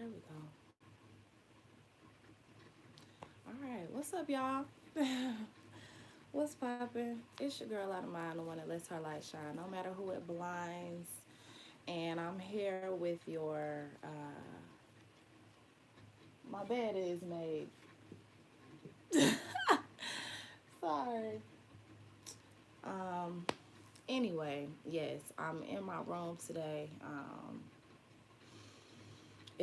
There we go. All right, what's up, y'all? What's poppin'? It's your girl out of mind, the one that lets her light shine, no matter who it blinds. And I'm here with your. My bed is made. Sorry. Um. Anyway, yes, I'm in my room today.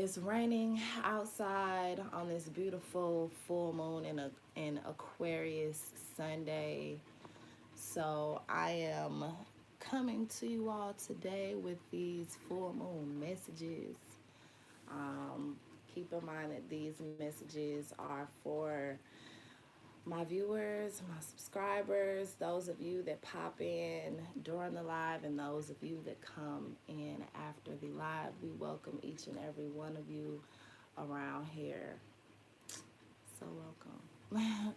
It's raining outside on this beautiful full moon in Aquarius Sunday. So I am coming to you all today with these full moon messages. Um, Keep in mind that these messages are for my viewers, my subscribers, those of you that pop in during the live, and those of you that come in after the live. We welcome each and every one of you around here. So welcome.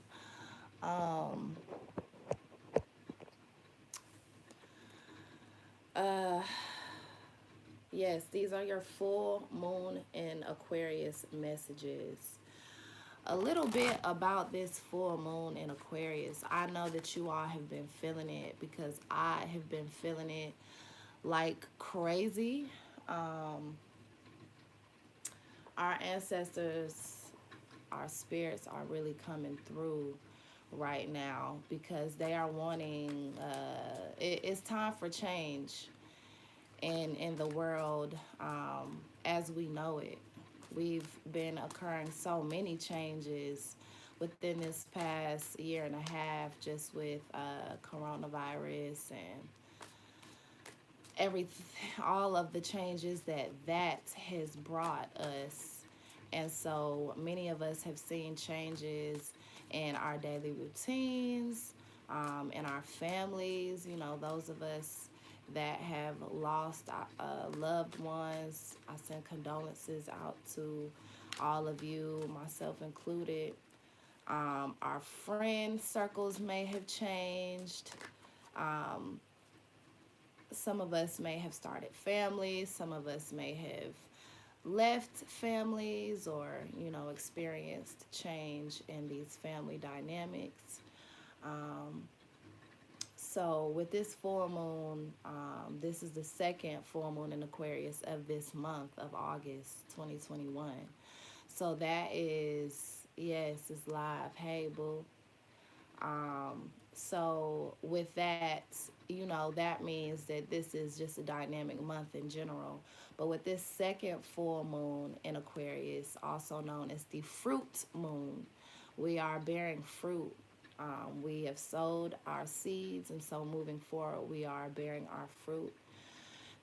um, uh, yes, these are your full moon in Aquarius messages. A little bit about this full moon in Aquarius. I know that you all have been feeling it because I have been feeling it like crazy. Um, our ancestors, our spirits are really coming through right now because they are wanting, it's time for change in the world as we know it. We've been occurring so many changes within this past year and a half, just with coronavirus and every all of the changes that has brought us. And so many of us have seen changes in our daily routines, in our families. You know, those of us that have lost loved ones, I send condolences out to all of you, myself included. Our friend circles may have changed. Um, some of us may have started families. Some of us may have left families or, experienced change in these family dynamics. Um, so with this full moon, this is the second full moon in Aquarius of this month of August 2021. So that is, yes, it's live. Hey, boo. So with that, that means that this is just a dynamic month in general. But with this second full moon in Aquarius, also known as the fruit moon, we are bearing fruit. We have sowed our seeds, and so moving forward, we are bearing our fruit.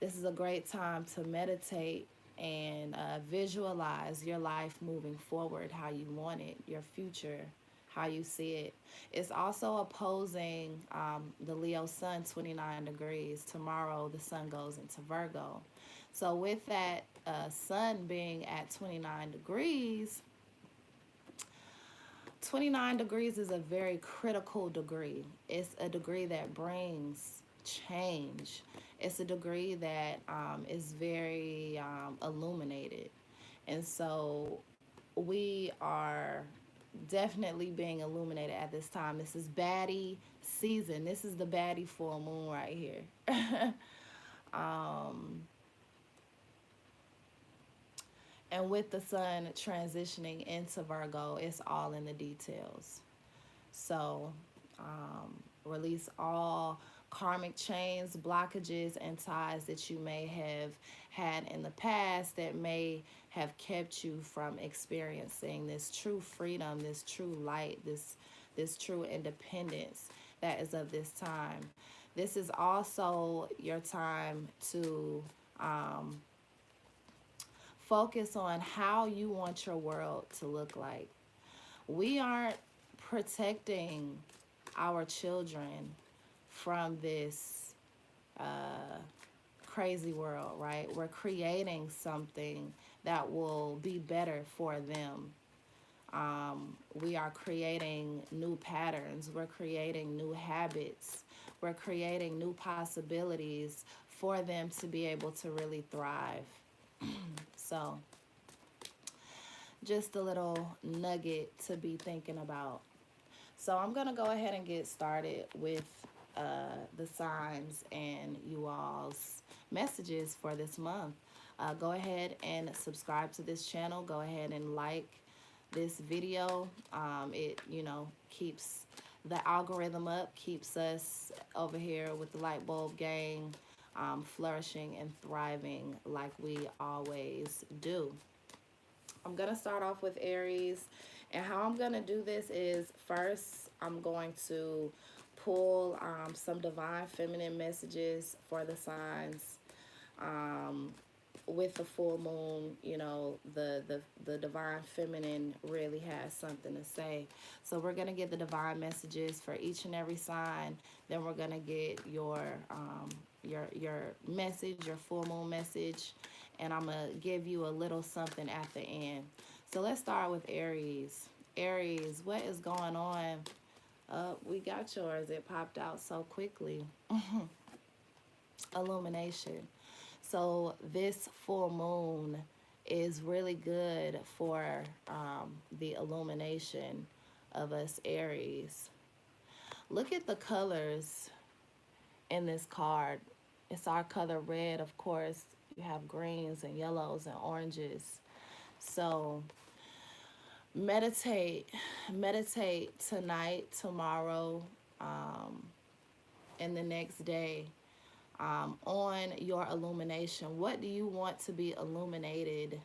This is a great time to meditate and visualize your life moving forward, how you want it, your future, how you see it. It's also opposing the Leo sun 29 degrees. Tomorrow, the sun goes into Virgo. So, with that sun being at 29 degrees, 29 degrees is a very critical degree. It's a degree that brings change. It's a degree that is very illuminated. And so we are definitely being illuminated at this time. This is baddie season. This is the baddie full moon right here. um, and with the sun transitioning into Virgo, it's all in the details. So, release all karmic chains, blockages, and ties that you may have had in the past that may have kept you from experiencing this true freedom, this true light, this true independence that is of this time. This is also your time to focus on how you want your world to look like. We aren't protecting our children from this crazy world, right? We're creating something that will be better for them. We are creating new patterns. We're creating new habits. We're creating new possibilities for them to be able to really thrive. So just a little nugget to be thinking about. So I'm going to go ahead and get started with the signs and you all's messages for this month. Go ahead and subscribe to this channel. Go ahead and like this video. It, keeps the algorithm up, keeps us over here with the light bulb gang flourishing and thriving like we always do. I'm going to start off with Aries. And how I'm going to do this is first, I'm going to pull some divine feminine messages for the signs. With the full moon, the divine feminine really has something to say. So we're going to get the divine messages for each and every sign. Then we're going to get your message, your full moon message, and I'm going to give you a little something at the end. So let's start with Aries. Aries, what is going on? We got yours. It popped out so quickly. Illumination. So this full moon is really good for the illumination of us Aries. Look at the colors in this card. It's our color red, of course. You have greens and yellows and oranges. So meditate tonight, tomorrow, and the next day on your illumination. What do you want to be illuminated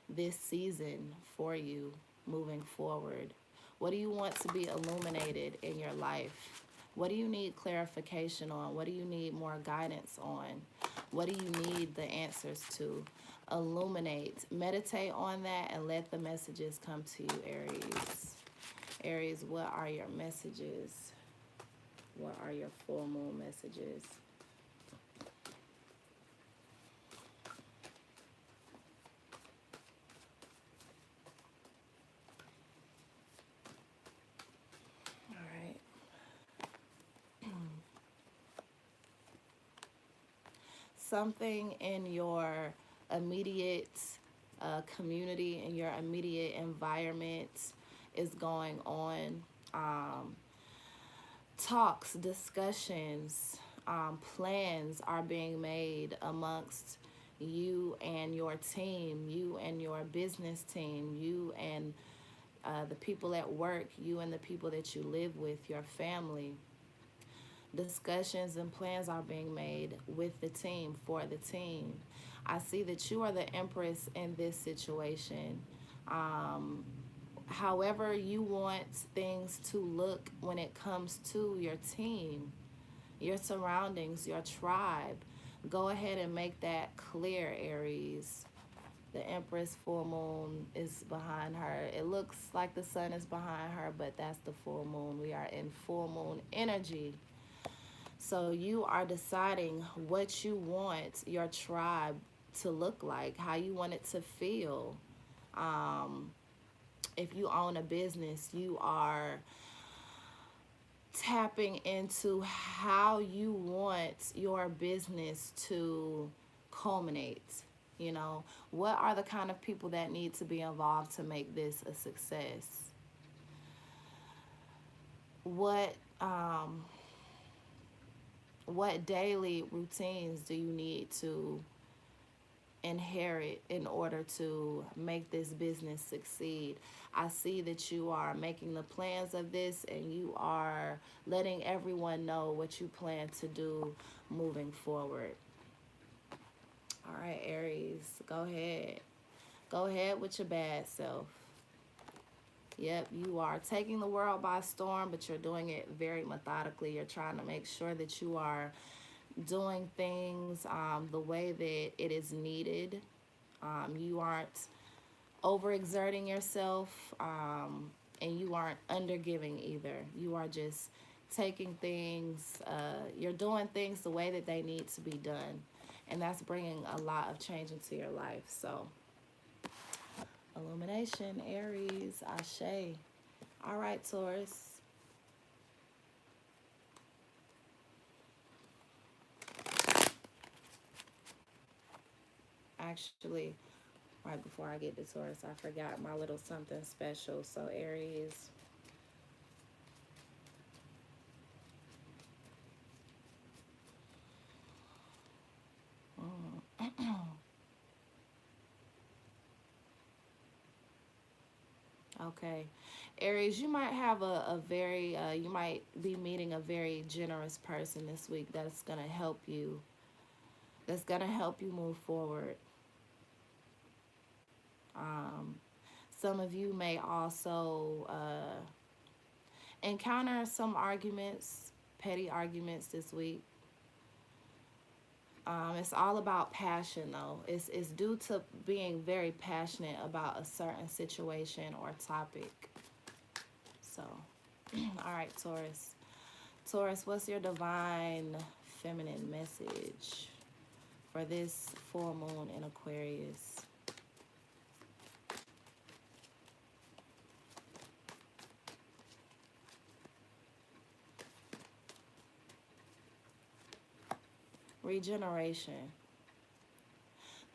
this season for you moving forward? What do you want to be illuminated in your life? What do you need clarification on? What do you need more guidance on? What do you need the answers to? Illuminate. Meditate on that and let the messages come to you, Aries. Aries, what are your messages? What are your full moon messages? Something in your immediate community, in your immediate environment is going on. Talks, discussions, plans are being made amongst you and your team, you and your business team, you and the people at work, you and the people that you live with, your family. Discussions and plans are being made with the team, for the team. I see that you are the empress in this situation. However you want things to look when it comes to your team, your surroundings, your tribe, go ahead and make that clear, Aries. The empress full moon is behind her. It looks like the sun is behind her, but that's the full moon. We are in full moon energy. So you are deciding what you want your tribe to look like, how you want it to feel. If you own a business, you are tapping into how you want your business to culminate. What are the kind of people that need to be involved to make this a success? What daily routines do you need to inherit in order to make this business succeed? I see that you are making the plans of this and you are letting everyone know what you plan to do moving forward. All right, Aries, go ahead. Go ahead with your bad self. Yep, you are taking the world by storm, but you're doing it very methodically. You're trying to make sure that you are doing things the way that it is needed. You aren't overexerting yourself, and you aren't undergiving either. You are just taking things, you're doing things the way that they need to be done. And that's bringing a lot of change into your life. So, illumination, Aries, Ashe. All right, Taurus. Actually, Right before I get to Taurus, I forgot my little something special. So Aries. Okay. Aries, you might have a very, you might be meeting a very generous person this week that's going to help you, move forward. Um, some of you may also encounter some arguments, petty arguments this week. It's all about passion, though. It's due to being very passionate about a certain situation or topic. So, all right, Taurus. Taurus, what's your divine feminine message for this full moon in Aquarius? Regeneration.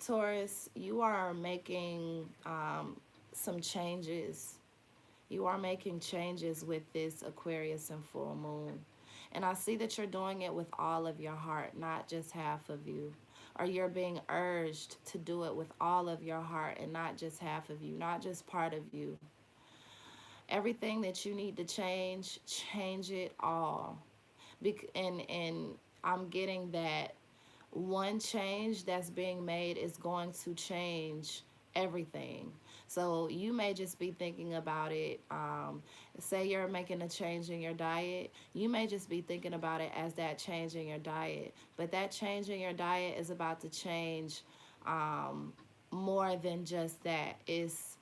Taurus, you are making some changes. You are making changes with this Aquarius and full moon. And I see that you're doing it with all of your heart, not just half of you. Or you're being urged to do it with all of your heart and not just half of you, not just part of you. Everything that you need to change, change it all. And I'm getting that one change that's being made is going to change everything. So you may just be thinking about it. Say you're making a change in your diet. You may just be thinking about it as that change in your diet. But that change in your diet is about to change more than just that. It's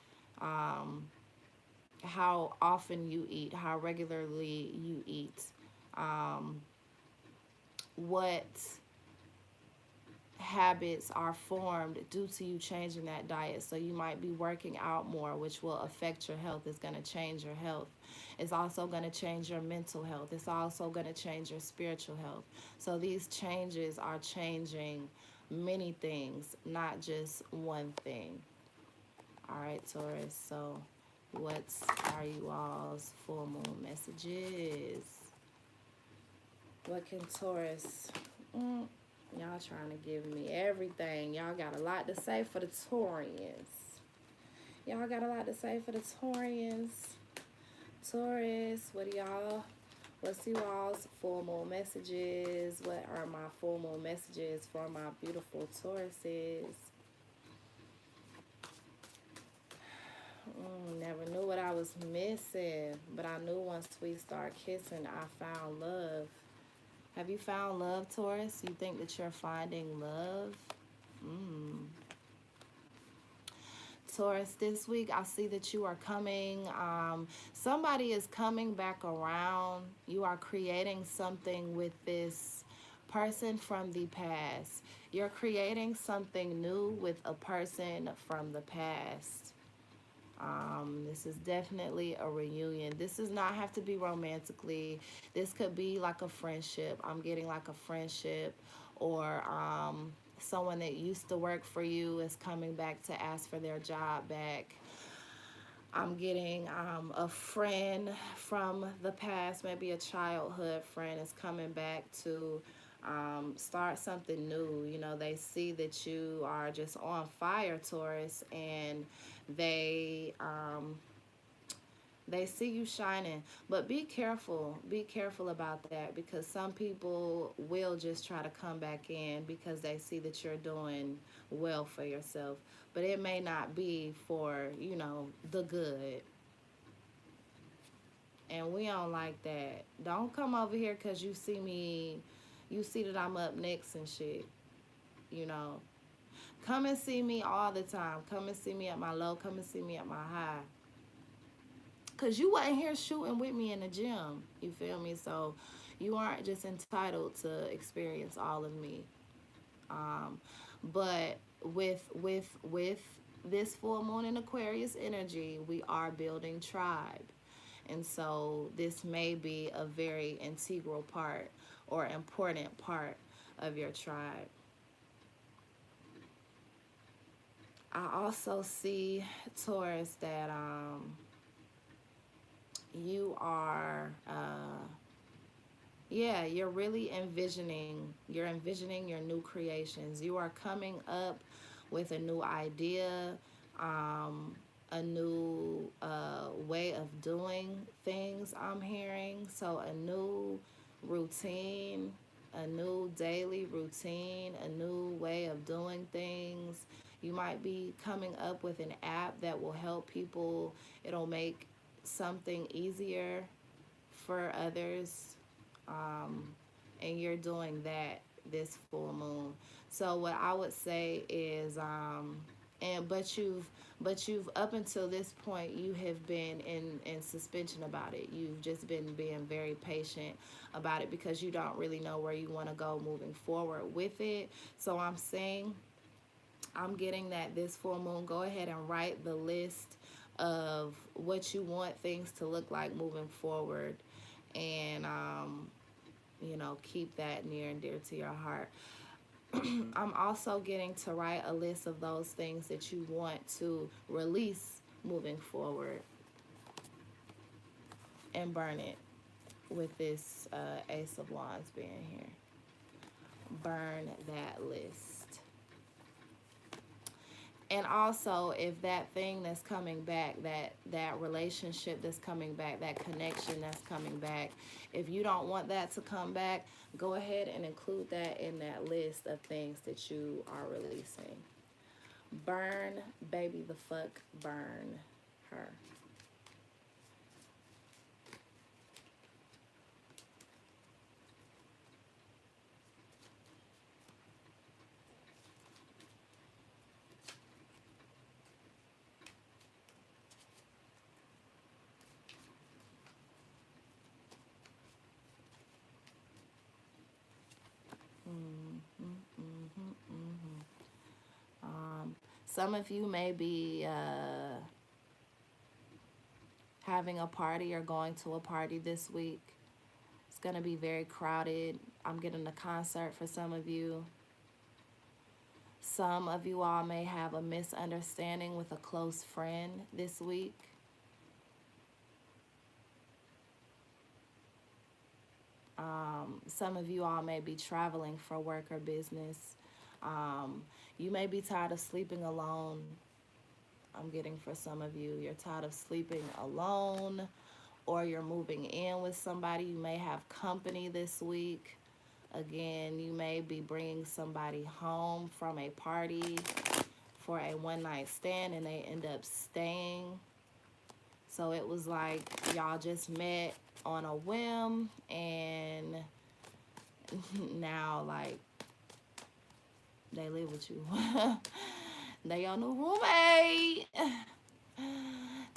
how often you eat, how regularly you eat, um, what habits are formed due to you changing that diet. So you might be working out more, which will affect your health. It's going to change your health. It's also going to change your mental health. It's also going to change your spiritual health. So these changes are changing many things, not just one thing. All right, Taurus. So what are you all's full moon messages? What can Taurus... Y'all trying to give me everything. Y'all got a lot to say for the Taurians. Y'all got a lot to say for the Taurians. Taurus, what's you all's full moon messages? What are my full moon messages for my beautiful Tauruses? Never knew what I was missing, but I knew once we start kissing, I found love. Have you found love, Taurus? You think that you're finding love? Taurus, this week I see that you are coming. Somebody is coming back around. You are creating something with this person from the past. You're creating something new with a person from the past. This is definitely a reunion. This does not have to be romantically. This could be like a friendship. I'm getting like a friendship, or someone that used to work for you is coming back to ask for their job back. I'm getting a friend from the past, maybe a childhood friend, is coming back to start something new. You know, they see that you are just on fire, Taurus, and they they see you shining. But be careful. Be careful about that, because some people will just try to come back in because they see that you're doing well for yourself. But it may not be for, the good. And we don't like that. Don't come over here because you see that I'm up next and shit. You know. Come and see me all the time. Come and see me at my low. Come and see me at my high. Because you wasn't here shooting with me in the gym. You feel me? So you aren't just entitled to experience all of me. But with this full moon in Aquarius energy, we are building tribe. And so this may be a very integral part or important part of your tribe. I also see, Taurus, that you are yeah, you're envisioning your new creations. You are coming up with a new idea, um, a new way of doing things, I'm hearing. So a new routine, a new daily routine, a new way of doing things. You might be coming up with an app that will help people. It'll make something easier for others, um, and you're doing that this full moon. So what I would say is, and but you've up until this point you have been in suspension about it. You've just been being very patient about it because you don't really know where you want to go moving forward with it. So I'm getting that this full moon, go ahead and write the list of what you want things to look like moving forward, and keep that near and dear to your heart. I'm also getting to write a list of those things that you want to release moving forward and burn it with this Ace of Wands being here. Burn that list. And also, if that thing that's coming back, that relationship that's coming back, that connection that's coming back, if you don't want that to come back, go ahead and include that in that list of things that you are releasing. Burn, baby, the fuck, burn her. Mm-hmm, mm-hmm, mm-hmm. Some of you may be having a party or going to a party this week. It's going to be very crowded. I'm getting a concert for some of you. Some of you all may have a misunderstanding with a close friend this week. Some of you all may be traveling for work or business. You may be tired of sleeping alone. I'm getting for some of you, you're tired of sleeping alone, or you're moving in with somebody. You may have company this week. Again, you may be bringing somebody home from a party for a one-night stand and they end up staying. So it was like y'all just met on a whim, and now like they live with you. They your new roommate.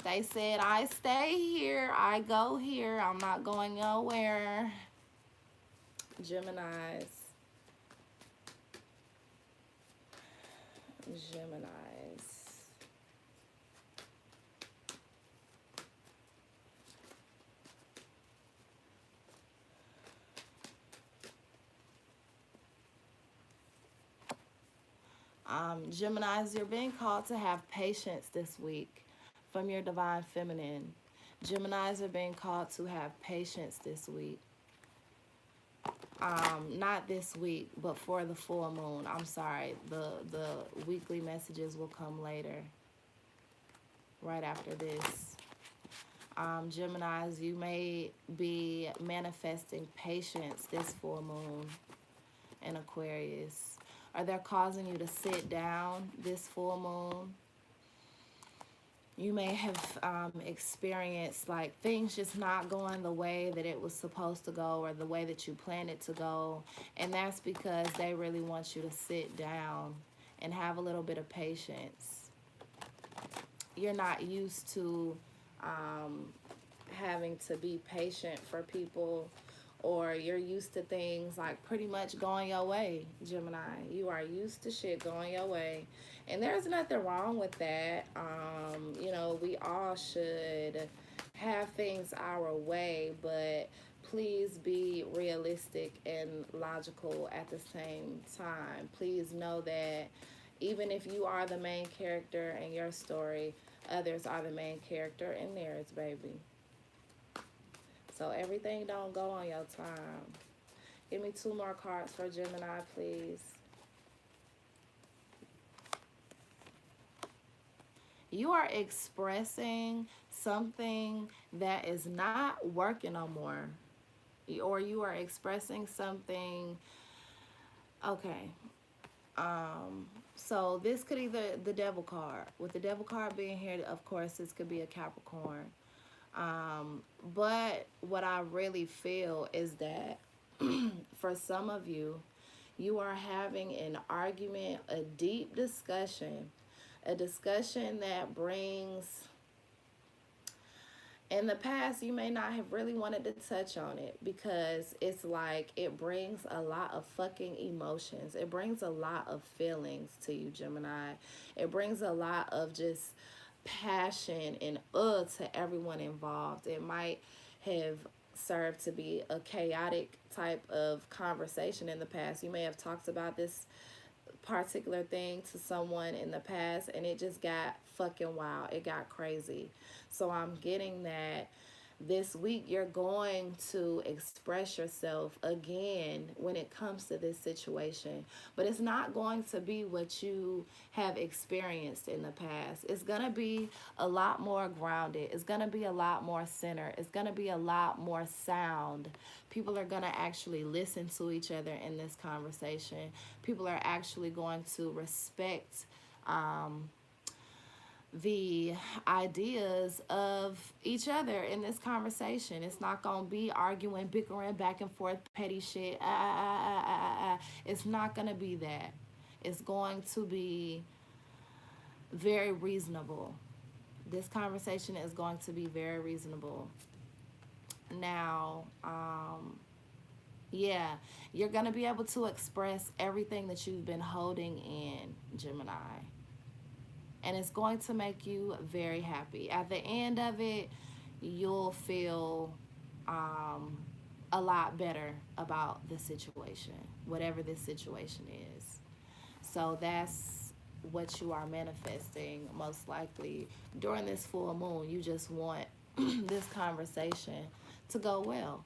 They said, I stay here, I go here, I'm not going nowhere. Geminis. Geminis. Geminis, you're being called to have patience this week from your divine feminine. Geminis are being called to have patience this week. Not this week, but for the full moon. I'm sorry. The weekly messages will come later, right after this. Geminis, you may be manifesting patience this full moon in Aquarius. Or they're causing you to sit down this full moon. You may have experienced like things just not going the way that it was supposed to go or the way that you planned it to go. And that's because they really want you to sit down and have a little bit of patience. You're not used to having to be patient for people, or you're used to things like pretty much going your way, Gemini. You are used to shit going your way. And there's nothing wrong with that. We all should have things our way, but please be realistic and logical at the same time. Please know that Even if you are the main character in your story, others are the main character in theirs, baby. So everything don't go on your time. Give me 2 more cards for Gemini, please. You are expressing something that is not working no more. Or you are expressing something. Okay. So this could either the devil card. With the devil card being here, of course, this could be a Capricorn. But what I really feel is that for some of you, you are having an argument, a deep discussion, a discussion that brings, in the past, you may not have really wanted to touch on it because it's like it brings a lot of fucking emotions. It brings a lot of feelings to you, Gemini. It brings a lot of just passion and to everyone involved. It might have served to be a chaotic type of conversation in the past. You may have talked about this particular thing to someone in the past and it just got fucking wild. It got crazy. So I'm getting that this week you're going to express yourself again when it comes to this situation, but it's not going to be what you have experienced in the past. It's going to be a lot more grounded. It's going to be a lot more centered. It's going to be a lot more sound. People are going to actually listen to each other in this conversation. People are actually going to respect the ideas of each other in this conversation. It's not going to be arguing, bickering, back and forth, petty shit. It's not going to be that. It's going to be very reasonable. This conversation is going to be very reasonable. Now, yeah, you're going to be able to express everything that you've been holding in, Gemini. And it's going to make you very happy. At the end of it, you'll feel a lot better about the situation, whatever this situation is. So that's what you are manifesting most likely during this full moon. You just want this conversation to go well.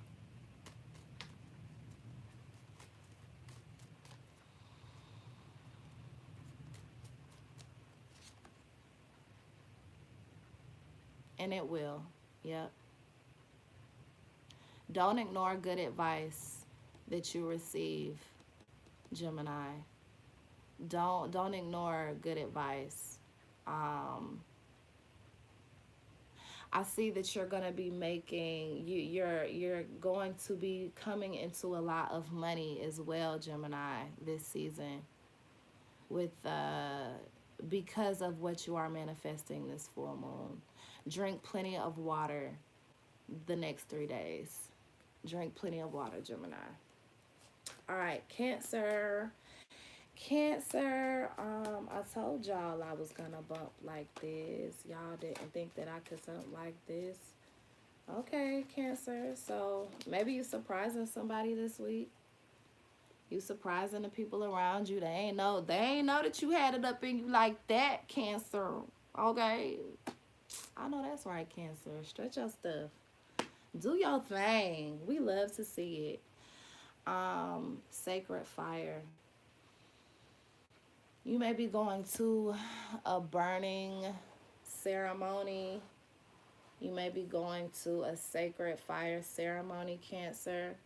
And it will. Yep. Don't ignore good advice that you receive, Gemini. Don't ignore good advice. I see that you're going to be making you're going to be coming into a lot of money as well, Gemini, this season with because of what you are manifesting this full moon. Drink plenty of water the next 3 days. Drink plenty of water, Gemini. All right, Cancer. Cancer, I told y'all I was gonna bump like this. Y'all didn't think that I could something like this. Okay, Cancer. So maybe you surprising somebody this week. You surprising the people around you. They ain't know that you had it up in you like that, Cancer. Okay. I know that's right, Cancer. Stretch your stuff. Do your thing. We love to see it. Sacred fire. You may be going to a burning ceremony. You may be going to a sacred fire ceremony, Cancer,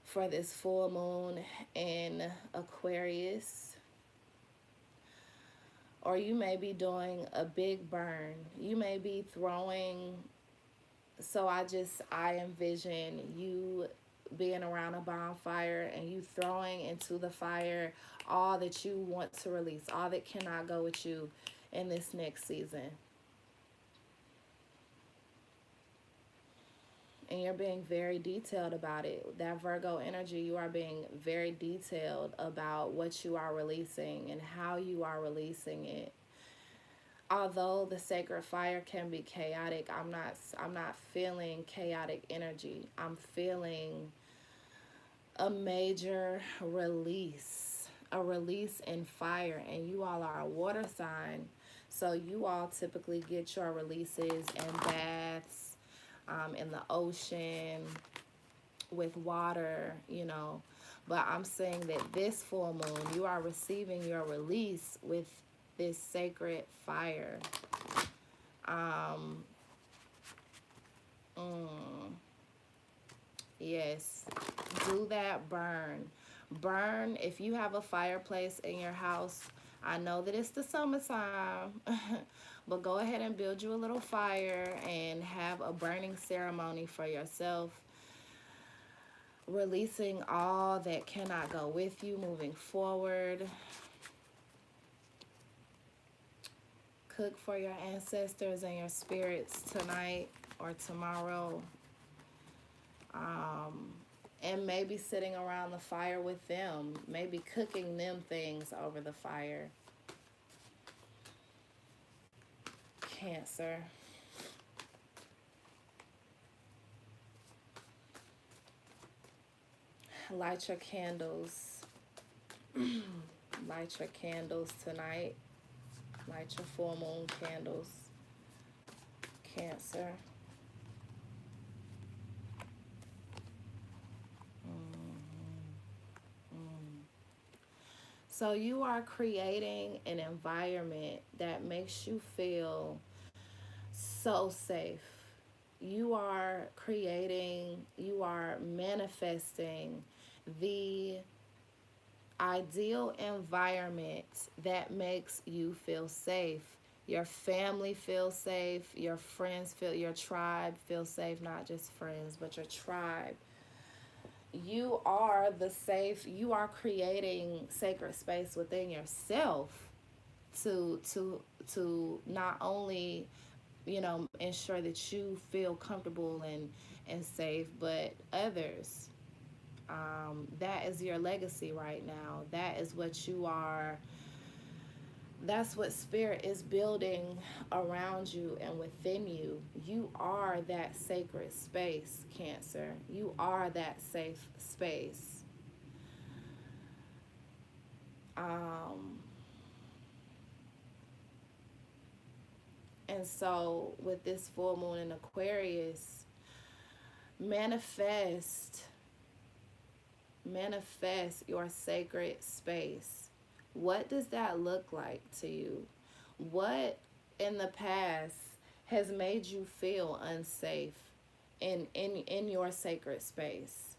for this full moon in Aquarius. Or you may be doing a big burn. You may be throwing, so I envision you being around a bonfire and you throwing into the fire all that you want to release, all that cannot go with you in this next season. And you're being very detailed about it. That Virgo energy, you are being very detailed about what you are releasing and how you are releasing it. Although the sacred fire can be chaotic, I'm not feeling chaotic energy. I'm feeling a major release, a release in fire, and you all are a water sign. So you all typically get your releases in baths, in the ocean, with water, you know. But I'm saying that this full moon, you are receiving your release with this sacred fire. Um, mm, yes, do that, burn. Burn, if you have a fireplace in your house, I know that it's the summertime, but go ahead and build you a little fire and have a burning ceremony for yourself, releasing all that cannot go with you moving forward. Cook for your ancestors and your spirits tonight or tomorrow. And maybe sitting around the fire with them, maybe cooking them things over the fire. Cancer. Light your candles. Light your candles tonight. Light your full moon candles. Cancer. So you are creating an environment that makes you feel so safe. You are creating, you are manifesting the ideal environment that makes you feel safe. Your family feels safe, your friends feel, your tribe feels safe, not just friends, but your tribe. You are the safe, you are creating sacred space within yourself to not only, you know, ensure that you feel comfortable and safe, but others. That is your legacy right now. That is what you are. That's what spirit is building around you and within you. You are that sacred space, Cancer. You are that safe space. And so with this full moon in Aquarius, manifest your sacred space. What does that look like to you? What in the past has made you feel unsafe in your sacred space?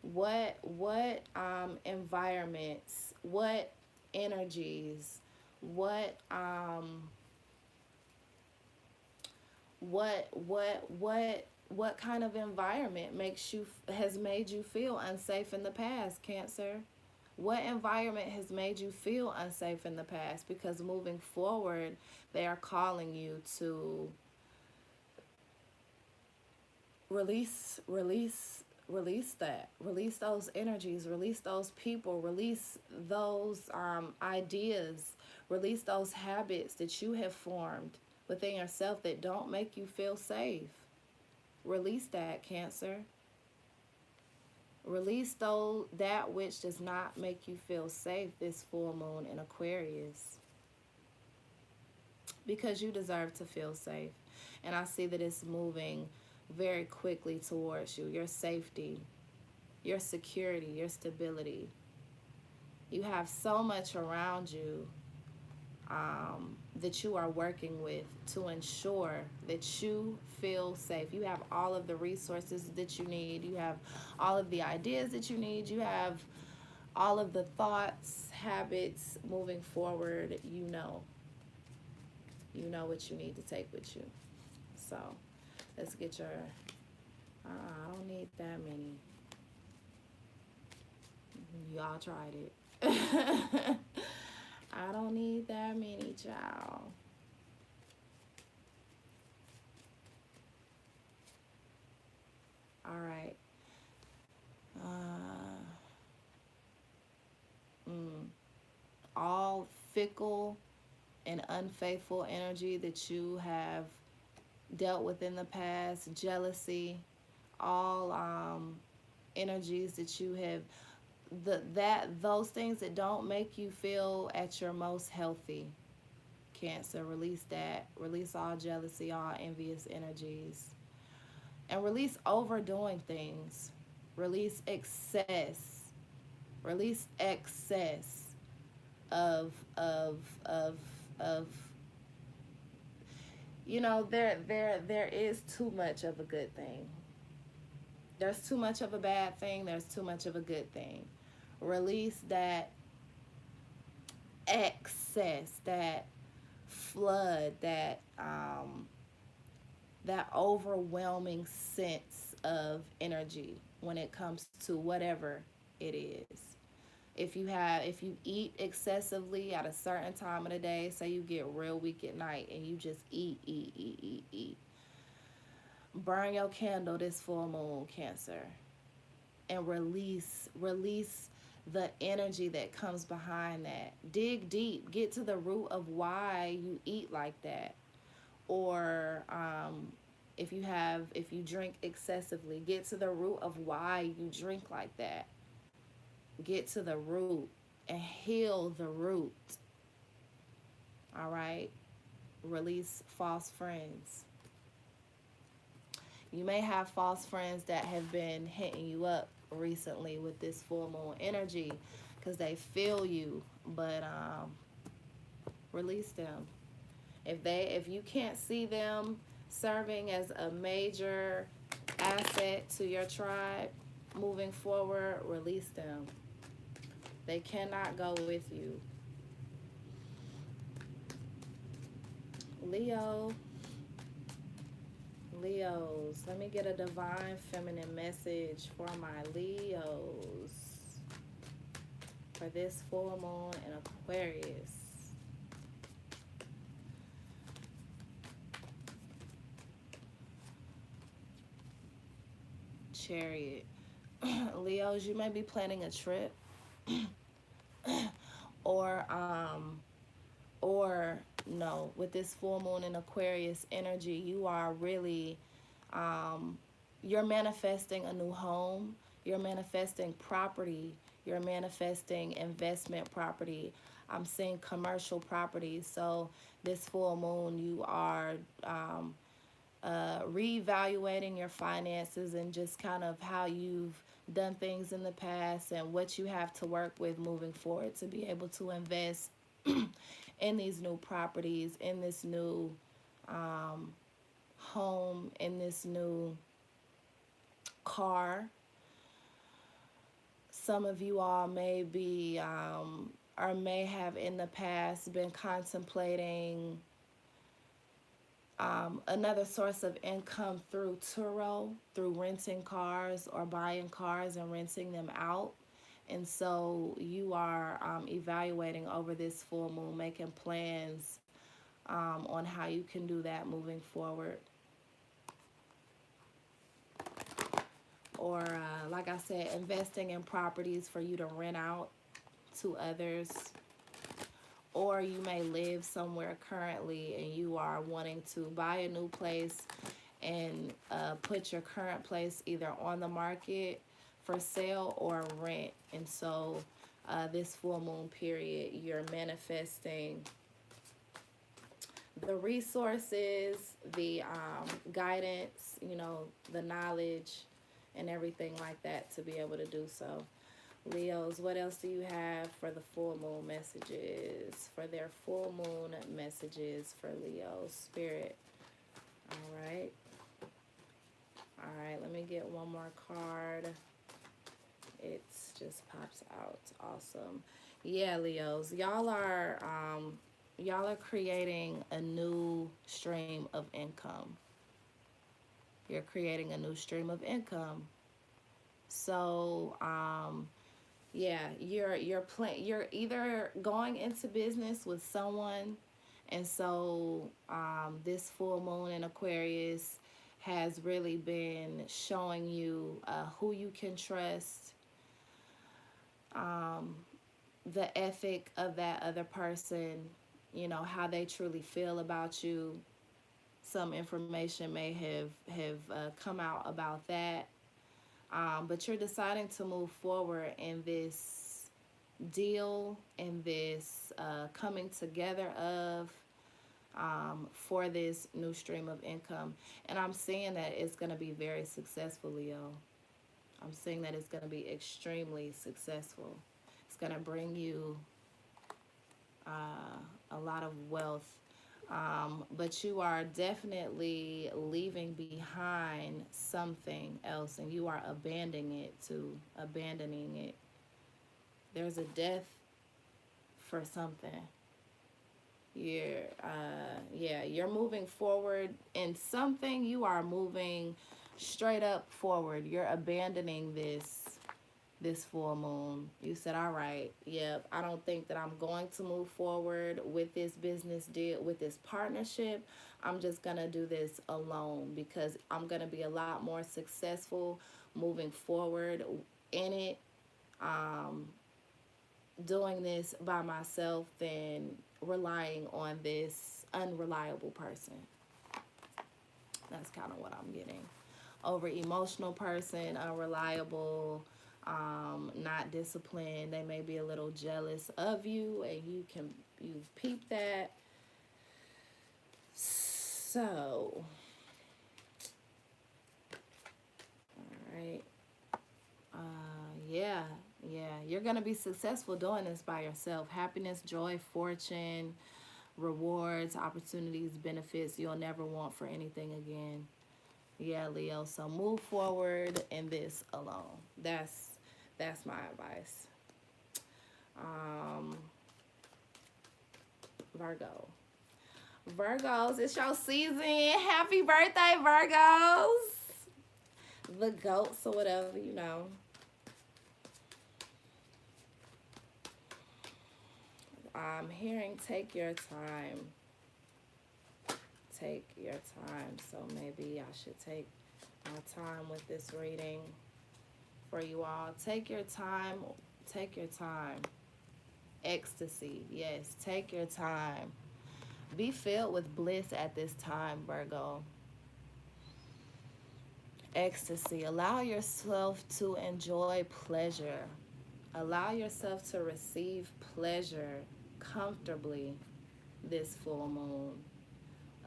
What environments, what energies, what kind of environment has made you feel unsafe in the past, Cancer? What environment has made you feel unsafe in the past? Because moving forward, they are calling you to release that, release those energies, release those people, release those ideas, release those habits that you have formed within yourself that don't make you feel safe. Release that, Cancer. Release that which does not make you feel safe this full moon in Aquarius, because you deserve to feel safe. And I see that it's moving very quickly towards you. Your safety, your security, your stability. You have so much around you that you are working with to ensure that you feel safe. You have all of the resources that you need. You have all of the ideas that you need. You have all of the thoughts, habits moving forward. You know what you need to take with you. So let's get your, I don't need that many. Y'all tried it. I don't need that many, child. All right. All fickle and unfaithful energy that you have dealt with in the past, jealousy, all energies that you have those things that don't make you feel at your most healthy. Cancer, release that. Release all jealousy, all envious energies, and release overdoing things. Release excess. Release excess of of of of there is too much of a good thing. There's too much of a bad thing, there's too much of a good thing. Release that excess, that flood, that overwhelming sense of energy when it comes to whatever it is. If you eat excessively at a certain time of the day, say you get real weak at night and you just eat, burn your candle this full moon, Cancer, and release the energy that comes behind that. Dig deep, get to the root of why you eat like that. Or if you drink excessively, get to the root of why you drink like that. Get to the root and heal the root. All right? Release false friends. You may have false friends that have been hitting you up recently with this full moon energy because they feel you, but release them. If you can't see them serving as a major asset to your tribe moving forward, release them. They cannot go with you. Leos, let me get a divine feminine message for my Leos for this full moon in Aquarius. Chariot. Leos, you may be planning a trip or no, with this full moon in Aquarius energy, you are really you're manifesting a new home, you're manifesting property, you're manifesting investment property. I'm seeing commercial property. So this full moon, you are reevaluating your finances and just kind of how you've done things in the past and what you have to work with moving forward to be able to invest in these new properties, in this new home, in this new car. Some of you all may be or may have in the past been contemplating another source of income through Turo, through renting cars or buying cars and renting them out. And so you are evaluating over this full moon, making plans on how you can do that moving forward. Or, like I said, investing in properties for you to rent out to others. Or you may live somewhere currently and you are wanting to buy a new place and put your current place either on the market for sale or rent. And so this full moon period, you're manifesting the resources, the guidance, the knowledge and everything like that to be able to do so. Leos, what else do you have for the full moon messages? For their full moon messages for Leos, Spirit. All right. All right, let me get one more card. It just pops out. Awesome. Yeah, Leos, y'all are creating a new stream of income. You're creating a new stream of income. So, yeah, you're either going into business with someone, and so this full moon in Aquarius has really been showing you who you can trust, the ethic of that other person, how they truly feel about you. Some information may have come out about that. But you're deciding to move forward in this deal, in this coming together of for this new stream of income. And I'm seeing that it's going to be very successful, Leo. I'm seeing that it's going to be extremely successful. It's going to bring you a lot of wealth. But you are definitely leaving behind something else, and you are abandoning it. There's a death for something. You're moving forward in something. You are moving straight up forward. You're abandoning this full moon. You said, all right, yep, I don't think that I'm going to move forward with this business deal, with this partnership. I'm just going to do this alone because I'm going to be a lot more successful moving forward in it, doing this by myself than relying on this unreliable person. That's kind of what I'm getting. Over emotional person, unreliable, not disciplined. They may be a little jealous of you, and you've peeped that. So, all right, yeah, you're gonna be successful doing this by yourself. Happiness, joy, fortune, rewards, opportunities, benefits you'll never want for anything again. Yeah, Leo. So move forward in this alone. That's my advice. Um, Virgo. Virgos, it's your season. Happy birthday, Virgos. The goats or whatever, you know. I'm hearing take your time. Take your time. So maybe I should take my time with this reading for you all. Take your time. Take your time. Ecstasy. Yes, take your time. Be filled with bliss at this time, Virgo. Ecstasy. Allow yourself to enjoy pleasure. Allow yourself to receive pleasure comfortably this full moon.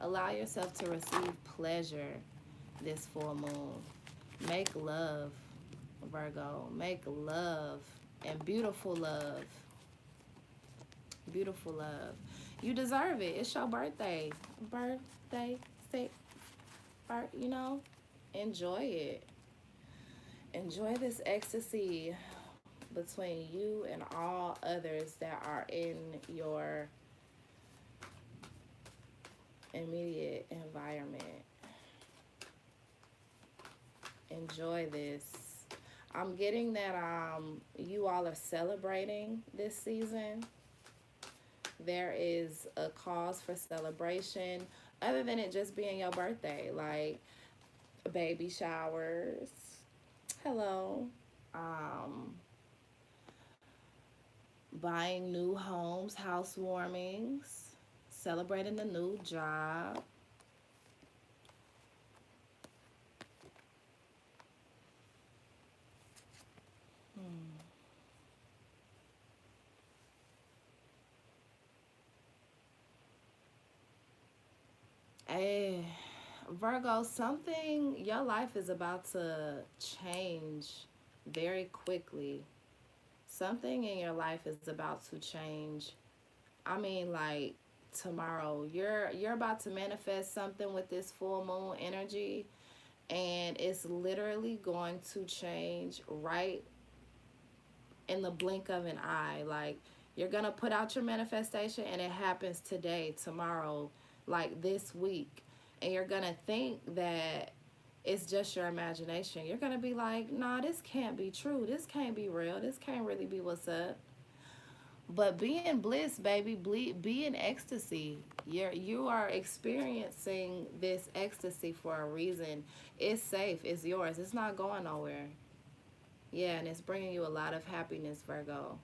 Allow yourself to receive pleasure this full moon. Make love, Virgo. Make love, and beautiful love. Beautiful love. You deserve it. It's your birthday. Birthday, you know? Enjoy it. Enjoy this ecstasy between you and all others that are in your immediate environment. Enjoy this. I'm getting that you all are celebrating this season. There is a cause for celebration other than it just being your birthday, like baby showers. Hello. Buying new homes, housewarmings, celebrating a new job. Hey, Virgo, your life is about to change very quickly. Something in your life is about to change. I mean, like tomorrow. You're about to manifest something with this full moon energy, and it's literally going to change right in the blink of an eye. Like, you're gonna put out your manifestation and it happens today, tomorrow, like this week, and you're gonna think that it's just your imagination. You're gonna be like, nah, this can't be true, this can't be real, this can't really be what's up. But be in bliss, baby. Be in ecstasy. You are experiencing this ecstasy for a reason. It's safe, it's yours, it's not going nowhere. Yeah, and it's bringing you a lot of happiness, Virgo.